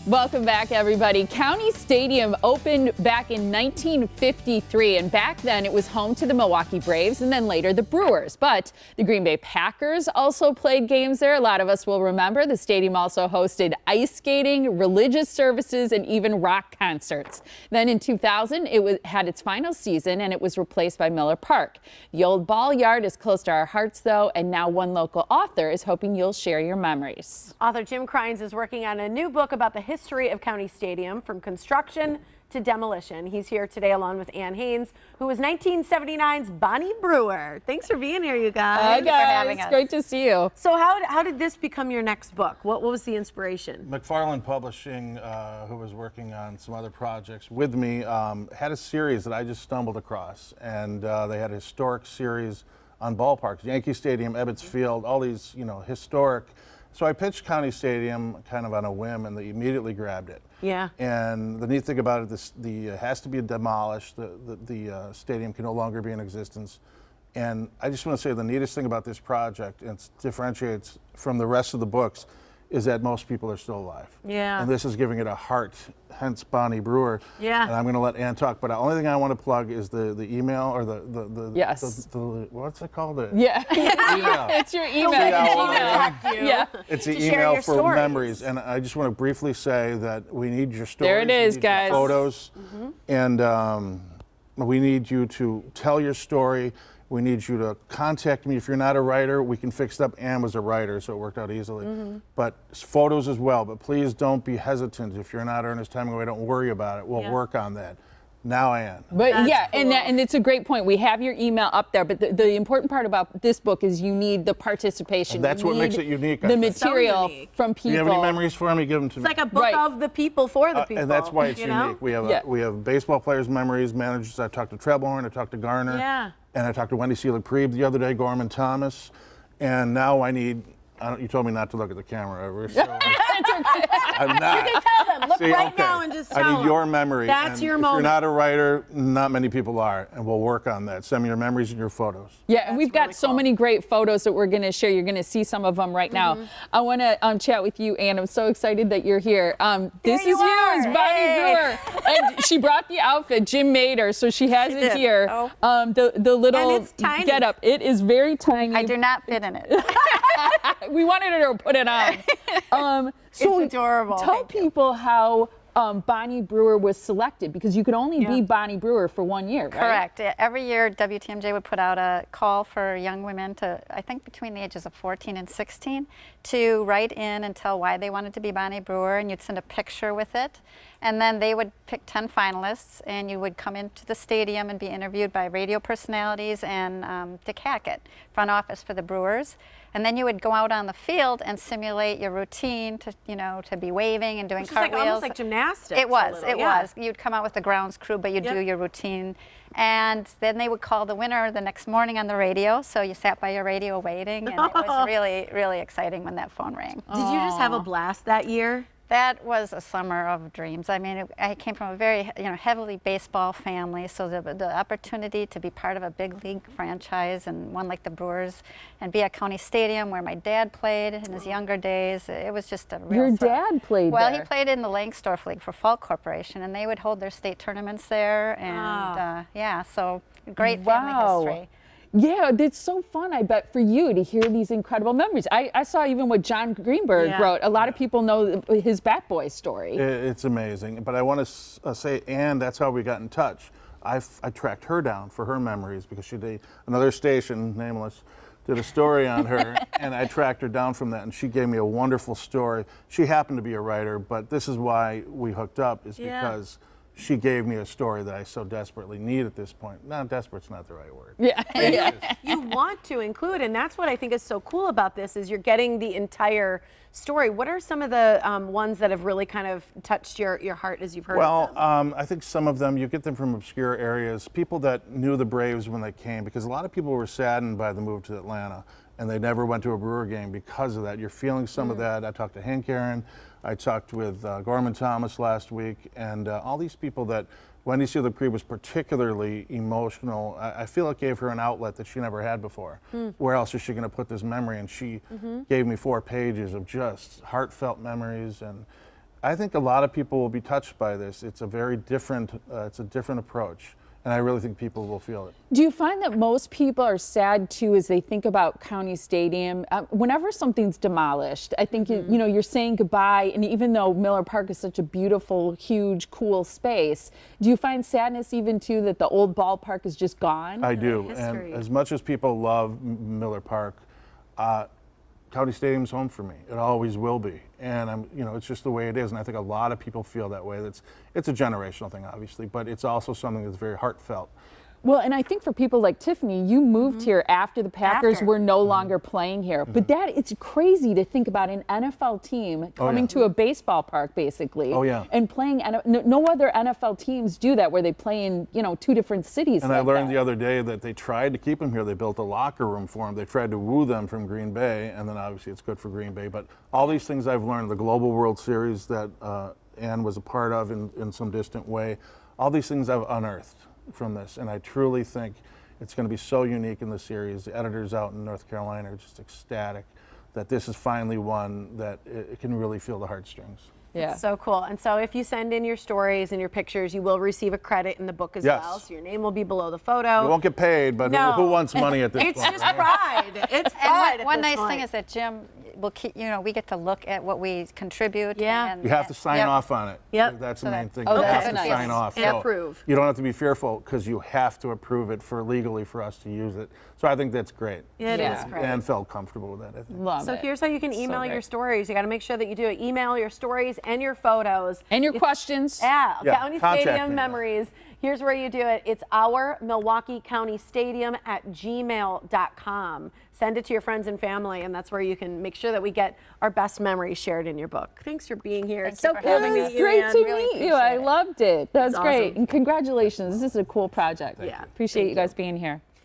Welcome back, everybody. County Stadium opened back in 1953, and back then it was home to the Milwaukee Braves and then later the Brewers. But the Green Bay Packers also played games there. A lot of us will remember the stadium also hosted ice skating, religious services, and even rock concerts. Then in 2000, had its final season, and it was replaced by Miller Park. The old ball yard is close to our hearts, though, and now one local author is hoping you'll share your memories. Author Jim Crines is working on a new book about the history of County Stadium, from construction to demolition. He's here today along with Ann Haynes, who was 1979's Bonnie Brewer. Thanks for being here, you guys. Hi, Thanks guys. for having us. Great to see you. So how did this become your next book? What was the inspiration? McFarland Publishing, who was working on some other projects with me, had a series that I just stumbled across, and they had a historic series on ballparks, Yankee Stadium, Ebbets Field, all these, historic. So I pitched County Stadium kind of on a whim, and they immediately grabbed it. Yeah. And the neat thing about it, it has to be demolished. The stadium can no longer be in existence. And I just want to say the neatest thing about this project, and it differentiates from the rest of the books, is that most people are still alive. Yeah. And this is giving it a heart, hence Bonnie Brewer. Yeah. And I'm going to let Ann talk, but the only thing I want to plug is the email, or the Yes. what's it called? Yeah. Email. It's your email. Yeah. It's the To share email your for stories. memories, and I just want to briefly say that we need your stories. There it is, we need guys. your photos, and we need you to tell your story. We need you to contact me. If you're not a writer, we can fix it up. Ann was a writer, so it worked out easily. But photos as well. But please don't be hesitant. If you're not Ernest Hemingway, don't worry about it. We'll work on that. Now, Ann. But That's yeah, cool. and it's a great point. We have your email up there, but the important part about this book is you need the participation. And that's You what makes need it unique, I The think. material So unique. from Do people. you have any memories for me? Give them to It's me. like a book Right. of the people for the people. And that's why it's you unique. know? We have baseball players' memories, managers. I talked to Trebhorn, I talked to Garner, Yeah. and I talked to Wendy Seelig-Priebe the other day, Gorman Thomas, and now I need. You told me not to look at the camera ever, so I'm not. You can tell them. Look See, right okay. now and just tell I need them. your memory. That's and your if moment. you're not a writer, not many people are, and we'll work on that. Send me your memories and your photos. Yeah, and we've got really so cool. many great photos that we're going to share. You're going to see some of them right now. I want to chat with you, Ann. I'm so excited that you're here. This you is you, are. it's Bonnie Hey. Brewer. And she brought the outfit. Jim made her, so she has it did. here. Oh. The little And it's tiny. get up. It is very tiny. I do not fit in it. We wanted her to put it on. So It's adorable. Tell people how Bonnie Brewer was selected, because you could only be Bonnie Brewer for 1 year, right? Correct. Every year, WTMJ would put out a call for young women to, I think between the ages of 14 and 16, to write in and tell why they wanted to be Bonnie Brewer, and you'd send a picture with it. And then they would pick 10 finalists, and you would come into the stadium and be interviewed by radio personalities and Dick Hackett, front office for the Brewers. And then you would go out on the field and simulate your routine to, to be waving and doing Which is like cartwheels. almost like gymnastics. It was, a little, it yeah. was. You'd come out with the grounds crew, but you'd Yep. do your routine. And then they would call the winner the next morning on the radio. So you sat by your radio waiting, and it was really, really exciting when that phone rang. Did you just have a blast that year? That was a summer of dreams. I mean, I came from a very, heavily baseball family, so the opportunity to be part of a big league franchise and one like the Brewers, and be at County Stadium where my dad played in his younger days, it was just a real Your thrill. dad played Well, there. he played in the Langsdorff League for Falk Corporation, and they would hold their state tournaments there, and yeah, so great family history. Yeah, it's so fun, I bet, for you to hear these incredible memories. I saw even what John Greenberg wrote. A lot of people know his Bat Boy story. It's amazing. But I want to say, Ann, that's how we got in touch. I tracked her down for her memories because she did another station, nameless, did a story on her, and I tracked her down from that, and she gave me a wonderful story. She happened to be a writer, but this is why we hooked up, is because she gave me a story that I so desperately need at this point. No, desperate's not the right word. Yeah. You want to include, and that's what I think is so cool about this, is you're getting the entire story. What are some of the ones that have really kind of touched your heart as you've heard of them? I think some of them, you get them from obscure areas, people that knew the Braves when they came, because a lot of people were saddened by the move to Atlanta, and they never went to a Brewer game because of that. You're feeling some of that. I talked to Hank Aaron, I talked with Gorman Thomas last week, and all these people that Wendy Seelig-Priebe was particularly emotional. I feel it gave her an outlet that she never had before. Where else is she going to put this memory? And she gave me 4 pages of just heartfelt memories, and I think a lot of people will be touched by this. It's a very different, it's a different approach. And I really think people will feel it. Do you find that most people are sad too as they think about County Stadium? Whenever something's demolished, I think you know you're saying goodbye. And even though Miller Park is such a beautiful, huge, cool space, do you find sadness even too that the old ballpark is just gone? I do. And as much as people love Miller Park, County Stadium's home for me. It always will be. And you know, it's just the way it is. And I think a lot of people feel that way. It's a generational thing, obviously, but it's also something that's very heartfelt. Well, and I think for people like Tiffany, you moved here after the Packers were no longer playing here. But it's crazy to think about an NFL team coming to a baseball park, basically, and playing. No other NFL teams do that, where they play in, you know, two different cities. And I learned the other day that they tried to keep him here. They built a locker room for him. They tried to woo them from Green Bay, and then obviously it's good for Green Bay. But all these things I've learned, the Global World Series that Ann was a part of in some distant way, all these things I've unearthed from this, and I truly think it's going to be so unique in the series. The editors out in North Carolina are just ecstatic that this is finally one that it can really feel the heartstrings. Yeah. So cool. And so if you send in your stories and your pictures, you will receive a credit in the book as well. So your name will be below the photo. You won't get paid, but who wants money at this point? It's just pride. It's pride. And one nice thing is that Jim will keep, you know, we get to look at what we contribute. Yeah. You have to sign off on it. Yep. That's the main thing. Oh, you that's have to nice. sign off. And So approve. You don't have to be fearful because you have to approve it legally for us to use it. So I think that's great. It is great. And felt comfortable with that, I think. Love So it. here's how you can email your stories. You got to make sure that you do it. Email your stories and your photos. And your questions. County contact Stadium me. memories. Here's where you do it. It's our Milwaukee County Stadium at gmail.com. Send it to your friends and family, and that's where you can make sure that we get our best memories shared in your book. Thanks for being here. It's so for cool to having meet us. you, Great Ann. to Really meet you. I appreciate it. loved it. That's It's great. awesome. And congratulations. This is a cool project. Yeah. Appreciate you guys being here.